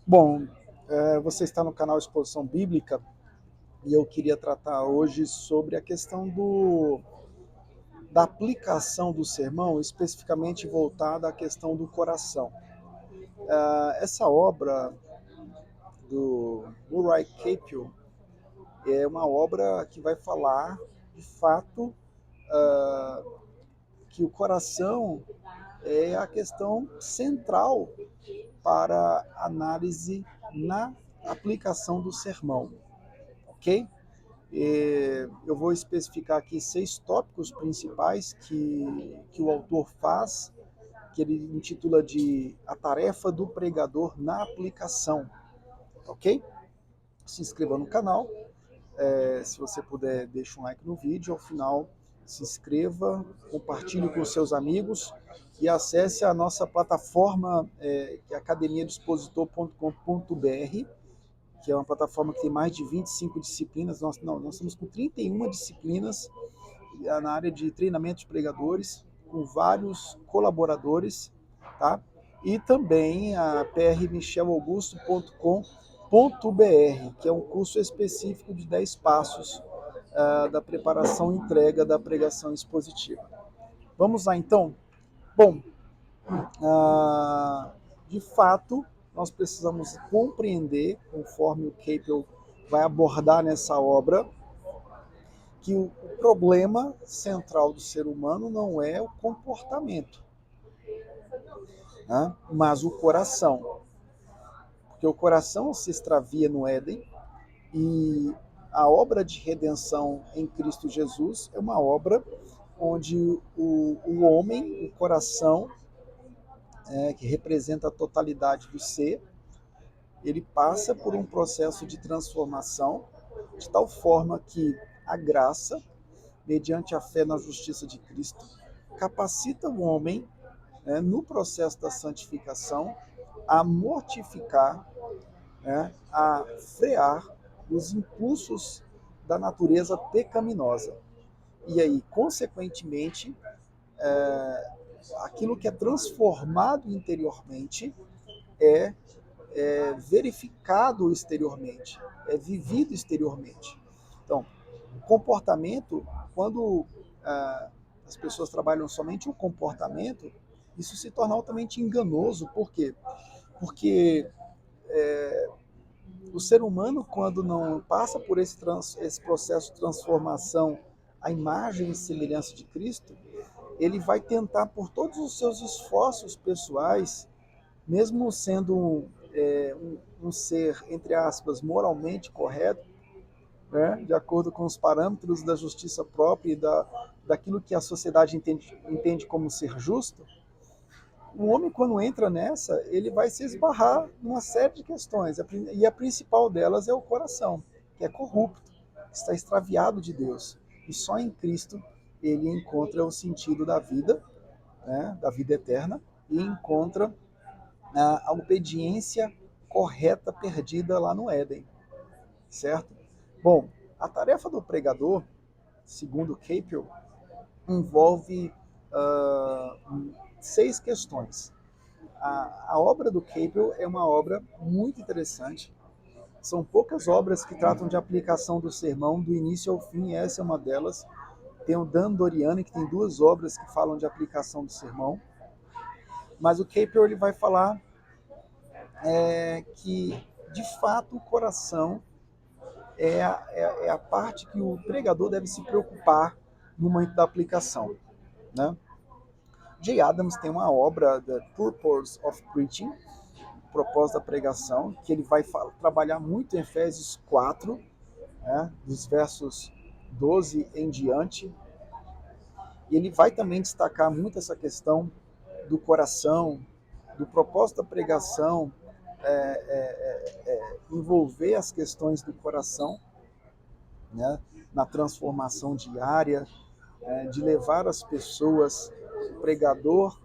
Bom, você está no canal Exposição Bíblica e eu queria tratar hoje sobre a questão da aplicação do sermão, especificamente voltada à questão do coração. Essa obra do Murray Capel é uma obra que vai falar, de fato, que o coração é a questão central para análise na aplicação do sermão, ok? Eu vou especificar aqui 6 tópicos principais que o autor faz, que ele intitula de A Tarefa do Pregador na Aplicação, ok? Se inscreva no canal, se você puder, deixa um like no vídeo, ao final se inscreva, compartilhe com seus amigos e acesse a nossa plataforma, que é academiadoexpositor.com.br, que é uma plataforma que tem mais de 25 disciplinas. Nós estamos com 31 disciplinas na área de treinamento de pregadores, com vários colaboradores, tá? E também a prmichelaugusto.com.br, que é um curso específico de 10 passos da preparação e entrega da pregação expositiva. Vamos lá então? Bom, de fato, nós precisamos compreender, conforme o Capel vai abordar nessa obra, que o problema central do ser humano não é o comportamento, né? Mas o coração. Porque o coração se extravia no Éden e a obra de redenção em Cristo Jesus é uma obra onde o homem, o coração, que representa a totalidade do ser, ele passa por um processo de transformação de tal forma que a graça, mediante a fé na justiça de Cristo, capacita o homem, no processo da santificação, a mortificar, a frear os impulsos da natureza pecaminosa. E aí, consequentemente, aquilo que é transformado interiormente é verificado exteriormente, é vivido exteriormente. Então, o comportamento, quando as pessoas trabalham somente o comportamento, isso se torna altamente enganoso. Por quê? Porque o ser humano, quando não passa por esse processo de transformação à imagem e semelhança de Cristo, ele vai tentar, por todos os seus esforços pessoais, mesmo sendo um ser, entre aspas, moralmente correto, né, de acordo com os parâmetros da justiça própria e daquilo que a sociedade entende como ser justo, o homem, quando entra nessa, ele vai se esbarrar numa série de questões, e a principal delas é o coração, que é corrupto, que está extraviado de Deus. E só em Cristo ele encontra o sentido da vida, né, da vida eterna, e encontra a obediência correta perdida lá no Éden, certo? Bom, a tarefa do pregador, segundo Capel, envolve 6 questões. A obra do Capel é uma obra muito interessante. São poucas obras que tratam de aplicação do sermão do início ao fim, e essa é uma delas. Tem o Dan Doriani, que tem 2 obras que falam de aplicação do sermão. Mas o Capel ele vai falar que, de fato, o coração é a parte que o pregador deve se preocupar no momento da aplicação, né? Jay Adams tem uma obra, The Purpose of Preaching, o propósito da pregação, que ele vai trabalhar muito em Efésios 4, né, dos versos 12 em diante, e ele vai também destacar muito essa questão do coração, do propósito da pregação, envolver as questões do coração, né, na transformação diária, de levar as pessoas, o pregador,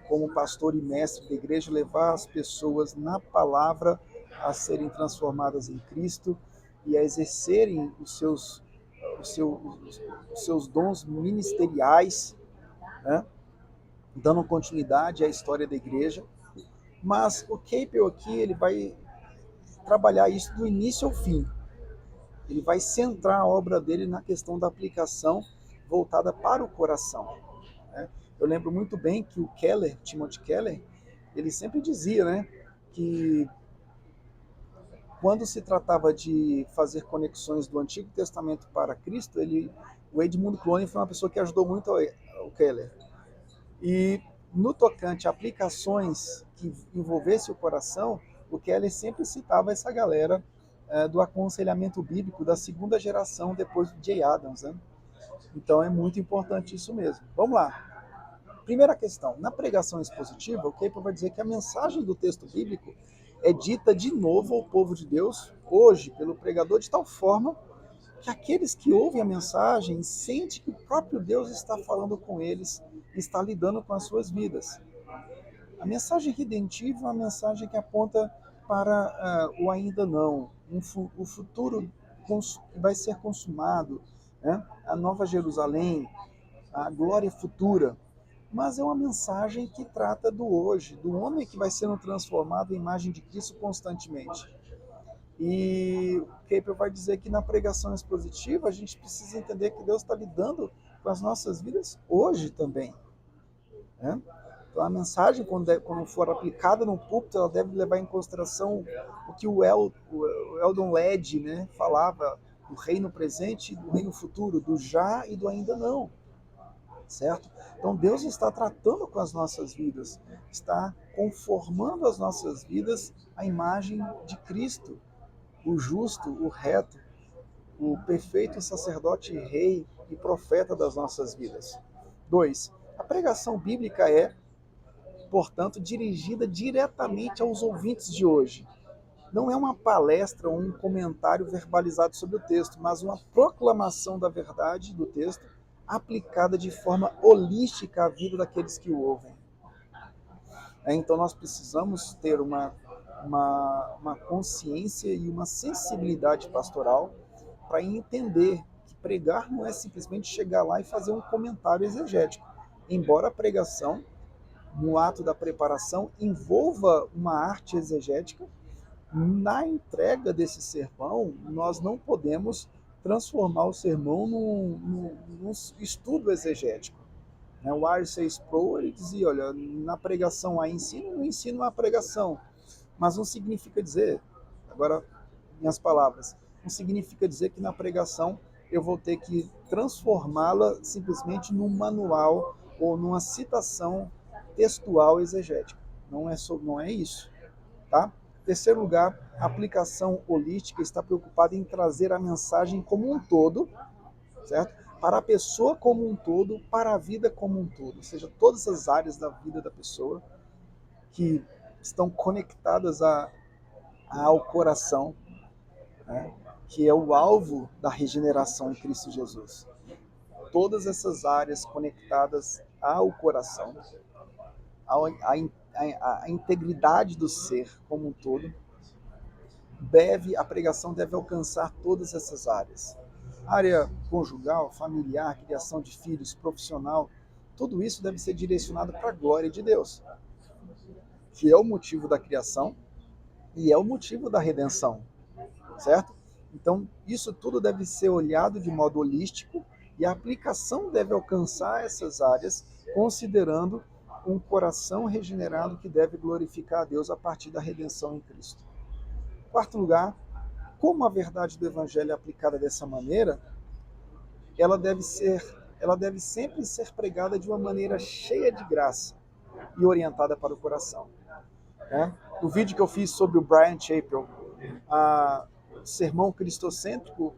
como pastor e mestre da igreja, levar as pessoas na palavra a serem transformadas em Cristo e a exercerem os seus dons ministeriais, né, dando continuidade à história da igreja. Mas o Capel aqui ele vai trabalhar isso do início ao fim. Ele vai centrar a obra dele na questão da aplicação voltada para o coração, né? Eu lembro muito bem que o Keller, Timothy Keller, ele sempre dizia, né, que quando se tratava de fazer conexões do Antigo Testamento para Cristo, o Edmund Clowney foi uma pessoa que ajudou muito o Keller. E no tocante a aplicações que envolvesse o coração, o Keller sempre citava essa galera do aconselhamento bíblico da segunda geração depois do Jay Adams, né? Então é muito importante isso mesmo. Vamos lá. Primeira questão, na pregação expositiva, o Kepler vai dizer que a mensagem do texto bíblico é dita de novo ao povo de Deus, hoje, pelo pregador, de tal forma que aqueles que ouvem a mensagem sentem que o próprio Deus está falando com eles, está lidando com as suas vidas. A mensagem redentiva é uma mensagem que aponta para o ainda não, o futuro que vai ser consumado, né? A Nova Jerusalém, a glória futura. Mas é uma mensagem que trata do hoje, do homem que vai sendo transformado em imagem de Cristo constantemente. E o Kepler vai dizer que na pregação expositiva a gente precisa entender que Deus está lidando com as nossas vidas hoje também, né? Então a mensagem, quando for aplicada no púlpito, ela deve levar em consideração o que o Eldon Led, né, falava, do reino presente e do reino futuro, do já e do ainda não. Certo? Então Deus está tratando com as nossas vidas, está conformando as nossas vidas à imagem de Cristo, o justo, o reto, o perfeito sacerdote, rei e profeta das nossas vidas. 2. A pregação bíblica é, portanto, dirigida diretamente aos ouvintes de hoje. Não é uma palestra ou um comentário verbalizado sobre o texto, mas uma proclamação da verdade do texto aplicada de forma holística à vida daqueles que o ouvem. Então nós precisamos ter uma consciência e uma sensibilidade pastoral para entender que pregar não é simplesmente chegar lá e fazer um comentário exegético. Embora a pregação, no ato da preparação, envolva uma arte exegética, na entrega desse sermão, nós não podemos transformar o sermão num estudo exegético. O R.C. Sproul ele dizia, olha, na pregação há ensino, no ensino há pregação. Mas não significa dizer, agora, minhas palavras, não significa dizer que na pregação eu vou ter que transformá-la simplesmente num manual ou numa citação textual exegética. Não é isso, tá? Terceiro lugar, a aplicação holística está preocupada em trazer a mensagem como um todo, certo? Para a pessoa como um todo, para a vida como um todo, ou seja, todas as áreas da vida da pessoa que estão conectadas ao coração, né? Que é o alvo da regeneração em Cristo Jesus. Todas essas áreas conectadas ao coração, à integridade do ser como um todo, a pregação deve alcançar todas essas áreas. Área conjugal, familiar, criação de filhos, profissional, tudo isso deve ser direcionado para a glória de Deus, que é o motivo da criação e é o motivo da redenção, certo? Então, isso tudo deve ser olhado de modo holístico e a aplicação deve alcançar essas áreas, considerando um coração regenerado que deve glorificar a Deus a partir da redenção em Cristo. Quarto lugar, como a verdade do Evangelho é aplicada dessa maneira, ela deve sempre ser pregada de uma maneira cheia de graça e orientada para o coração. Né? No vídeo que eu fiz sobre o Brian Chappell, o sermão cristocêntrico,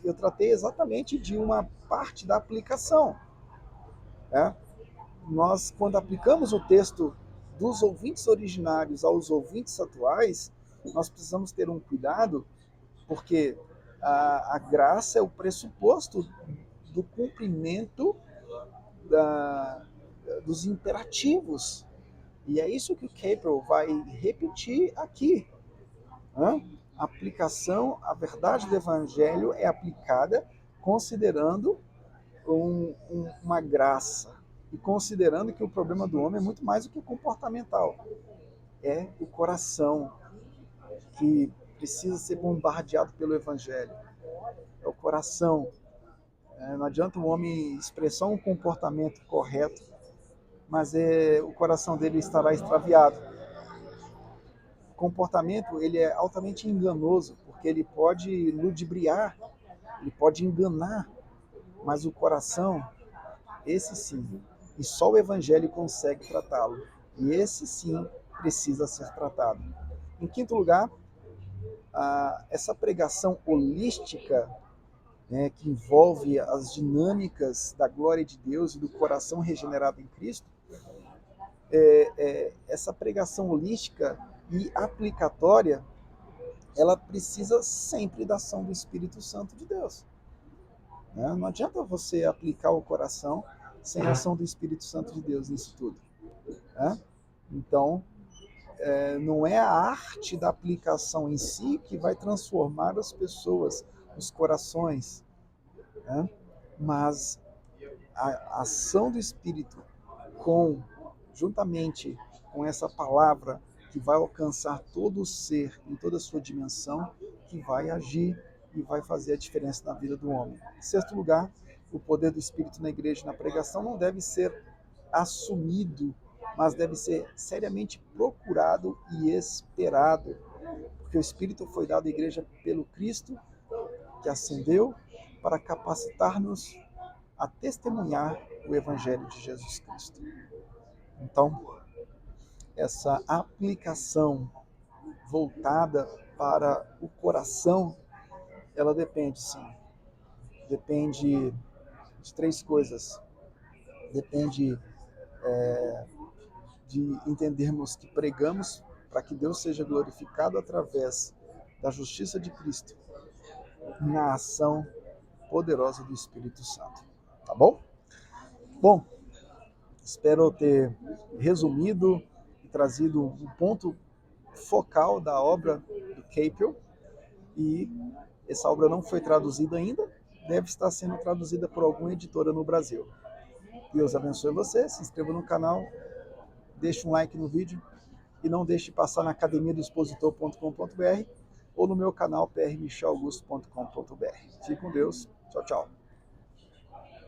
eu tratei exatamente de uma parte da aplicação. Né? Nós, quando aplicamos o texto dos ouvintes originários aos ouvintes atuais, nós precisamos ter um cuidado, porque a graça é o pressuposto do cumprimento dos imperativos. E é isso que o Capel vai repetir aqui. Né? A aplicação, a verdade do Evangelho é aplicada considerando uma graça e considerando que o problema do homem é muito mais do que comportamental. É o coração que precisa ser bombardeado pelo Evangelho. É o coração. Não adianta o homem expressar um comportamento correto, mas o coração dele estará extraviado. O comportamento ele é altamente enganoso, porque ele pode ludibriar, ele pode enganar, mas o coração, esse sim, e só o Evangelho consegue tratá-lo. E esse sim precisa ser tratado. Em quinto lugar, essa pregação holística, né, que envolve as dinâmicas da glória de Deus e do coração regenerado em Cristo, essa pregação holística e aplicatória, ela precisa sempre da ação do Espírito Santo de Deus. Né? Não adianta você aplicar o coração sem a ação do Espírito Santo de Deus nisso tudo. Né? Então, não é a arte da aplicação em si que vai transformar as pessoas, os corações, né? Mas a ação do Espírito juntamente com essa palavra que vai alcançar todo o ser em toda a sua dimensão, que vai agir e vai fazer a diferença na vida do homem. Em sexto lugar, o poder do Espírito na igreja e na pregação não deve ser assumido, mas deve ser seriamente procurado e esperado, porque o Espírito foi dado à igreja pelo Cristo, que ascendeu para capacitar-nos a testemunhar o Evangelho de Jesus Cristo. Então, essa aplicação voltada para o coração, ela depende, sim. Depende de três coisas. Depende de entendermos que pregamos para que Deus seja glorificado através da justiça de Cristo na ação poderosa do Espírito Santo. Tá bom? Bom, espero ter resumido e trazido um ponto focal da obra do Capel, e essa obra não foi traduzida ainda, deve estar sendo traduzida por alguma editora no Brasil. Deus abençoe você, se inscreva no canal, deixe um like no vídeo e não deixe de passar na academiadoexpositor.com.br ou no meu canal prmichelaugusto.com.br. Fique com Deus. Tchau, tchau.